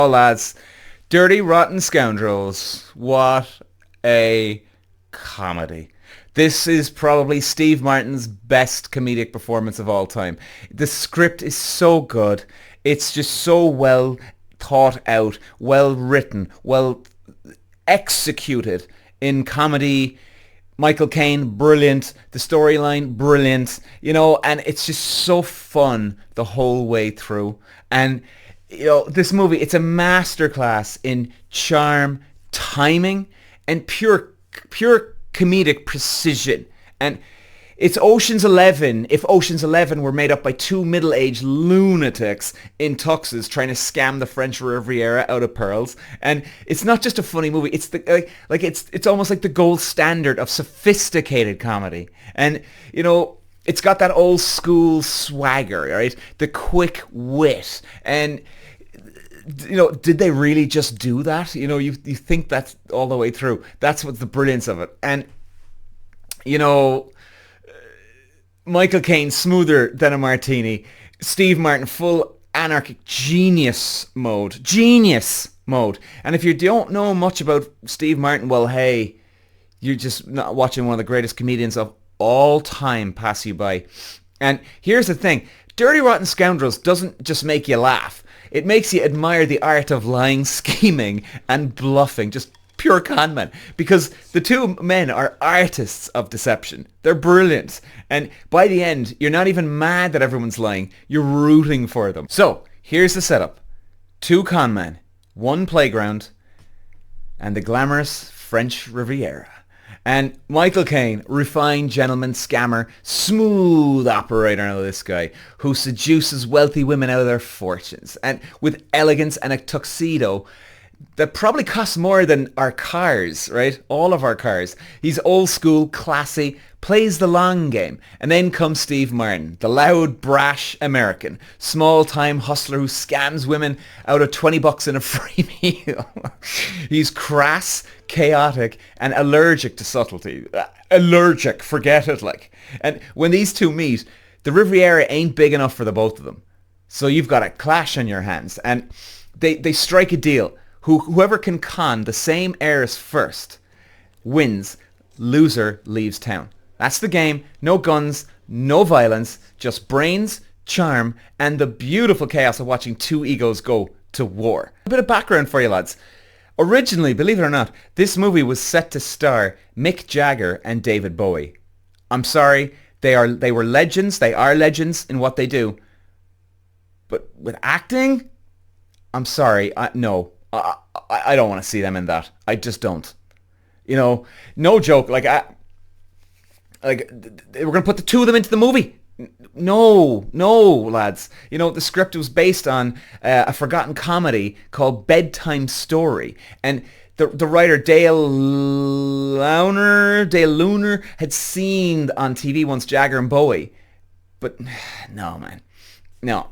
Oh, lads, Dirty Rotten Scoundrels. What a comedy. This is probably Steve Martin's best comedic performance of all time. The script is so good. It's just so well thought out, well written, well executed in comedy. Michael Caine, brilliant. The storyline, brilliant. And it's just so fun the whole way through. And this movie, it's a masterclass in charm, timing, and pure comedic precision. And it's Ocean's 11 if Ocean's 11 were made up by two middle-aged lunatics in tuxes trying to scam the French Riviera out of pearls. And it's not just a funny movie. It's it's almost like the gold standard of sophisticated comedy. And it's got that old school swagger, right? The quick wit. And did they really just do that? You think that's all the way through. That's what's the brilliance of it. And Michael Caine, smoother than a martini. Steve Martin, full anarchic genius mode. And if you don't know much about Steve Martin, well, hey, you're just not watching one of the greatest comedians of all time pass you by. And here's the thing. Dirty Rotten Scoundrels doesn't just make you laugh. It makes you admire the art of lying, scheming, and bluffing. Just pure conmen. Because the two men are artists of deception. They're brilliant. And by the end, you're not even mad that everyone's lying. You're rooting for them. So, here's the setup. Two conmen, one playground, and the glamorous French Riviera. And Michael Caine, refined gentleman scammer, smooth operator, now this guy, who seduces wealthy women out of their fortunes, and with elegance and a tuxedo that probably costs more than our cars, right? All of our cars. He's old school, classy, plays the long game. And then comes Steve Martin, the loud, brash American, small-time hustler who scams women out of $20 in a free meal. He's crass, chaotic, and allergic to subtlety. Allergic, forget it, like. And when these two meet, the Riviera ain't big enough for the both of them. So you've got a clash on your hands. And they strike a deal. Whoever can con the same heiress first wins. Loser leaves town. That's the game. No guns, no violence, just brains, charm, and the beautiful chaos of watching two egos go to war. A bit of background for you lads. Originally, believe it or not, this movie was set to star Mick Jagger and David Bowie. I'm sorry, they were legends. They are legends in what they do. But with acting, I'm sorry, no. I don't want to see them in that. I just don't. No joke. We're gonna put the two of them into the movie. No, lads. The script was based on a forgotten comedy called Bedtime Story, and the writer Dale Luner had seen on TV once Jagger and Bowie, but no, man, no.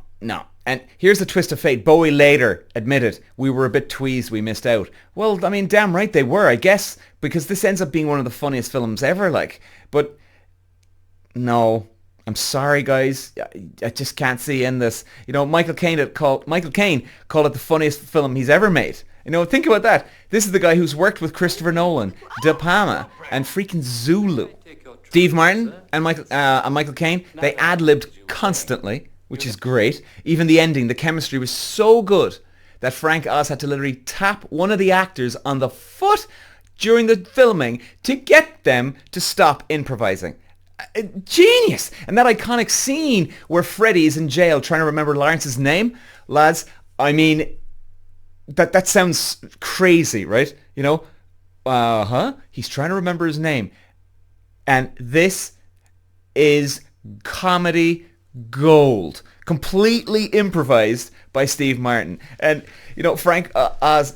And here's the twist of fate. Bowie later admitted, we were a bit tweezed, we missed out. Well, I mean, damn right they were, I guess, because this ends up being one of the funniest films ever, like. But no, I'm sorry, guys. I just can't see in this. Michael Caine called it the funniest film he's ever made. Think about that. This is the guy who's worked with Christopher Nolan, De Palma, and freaking Zulu. Steve Martin and Michael Caine, they ad-libbed constantly, which is great. Even the ending, the chemistry was so good that Frank Oz had to literally tap one of the actors on the foot during the filming to get them to stop improvising. Genius! And that iconic scene where Freddy is in jail trying to remember Lawrence's name, lads, I mean, that sounds crazy, right? He's trying to remember his name. And this is comedy gold, completely improvised by Steve Martin. And Frank Oz,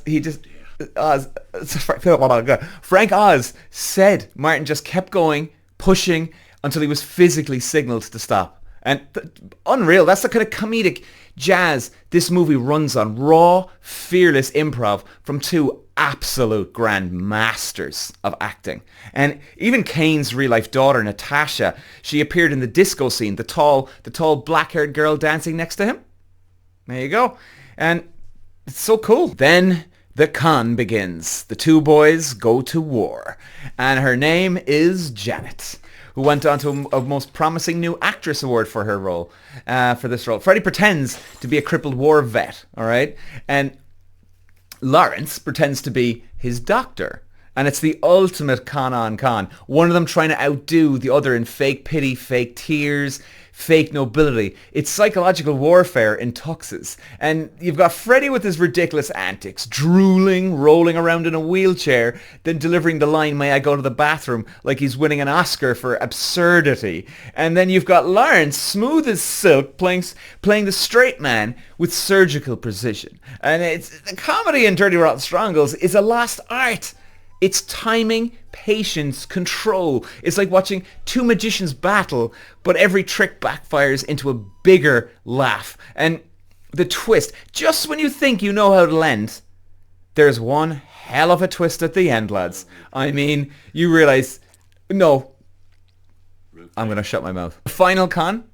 Frank Oz said Martin just kept going, pushing until he was physically signaled to stop. And unreal. That's the kind of comedic jazz this movie runs on. Raw, fearless improv from two absolute grand masters of acting. And even Caine's real-life daughter, Natasha, she appeared in the disco scene, the tall black-haired girl dancing next to him. There you go. And It's so cool. Then the con begins. The two boys go to war. And her name is Janet, who went on to a most promising new actress award for her role, for this role. Freddie pretends to be a crippled war vet, all right? And Lawrence pretends to be his doctor. And it's the ultimate con on con. One of them trying to outdo the other in fake pity, fake tears, fake nobility. It's psychological warfare in tuxes. And you've got Freddie with his ridiculous antics, drooling, rolling around in a wheelchair, then delivering the line, "May I go to the bathroom?" like he's winning an Oscar for absurdity. And then you've got Lawrence, smooth as silk, playing the straight man with surgical precision. And the comedy in Dirty Rotten Scoundrels is a lost art. It's timing, patience, control. It's like watching two magicians battle, but every trick backfires into a bigger laugh. And the twist, just when you think you know how it'll end, there's one hell of a twist at the end, lads. I mean, you realize, no, I'm going to shut my mouth. Final con,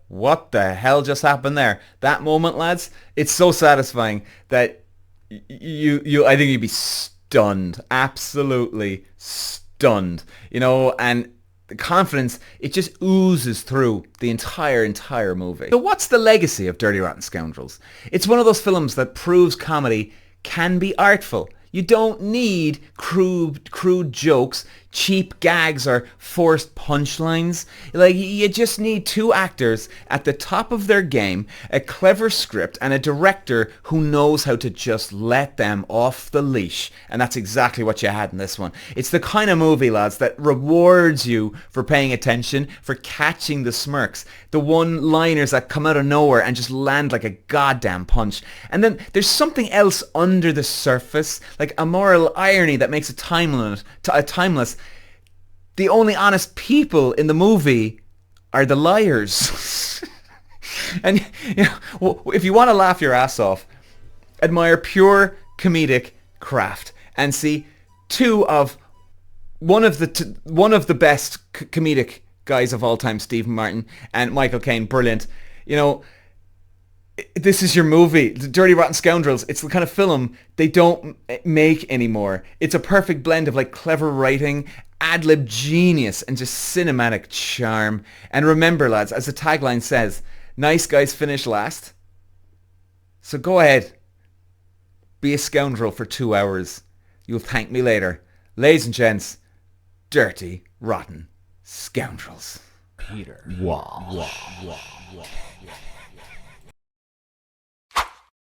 what the hell just happened there? That moment, lads, it's so satisfying that I think you'd be stunned, absolutely stunned, and the confidence, it just oozes through the entire movie. So what's the legacy of Dirty Rotten Scoundrels? It's one of those films that proves comedy can be artful. You don't need crude jokes, cheap gags, or forced punchlines. Like, you just need two actors at the top of their game, a clever script, and a director who knows how to just let them off the leash. And that's exactly what you had in this one. It's the kind of movie, lads, that rewards you for paying attention, for catching the smirks, the one-liners that come out of nowhere and just land like a goddamn punch. And then there's something else under the surface, like a moral irony that makes it timeless. The only honest people in the movie are the liars. And if you want to laugh your ass off, admire pure comedic craft and see one of the best comedic guys of all time, Steve Martin and Michael Caine, brilliant. This is your movie. The Dirty Rotten Scoundrels, it's the kind of film they don't make anymore. It's a perfect blend of clever writing, ad-lib genius, and just cinematic charm. And remember, lads, as the tagline says, nice guys finish last. So go ahead, be a scoundrel for 2 hours. You'll thank me later. Ladies and gents, Dirty Rotten Scoundrels. Peter. Walsh.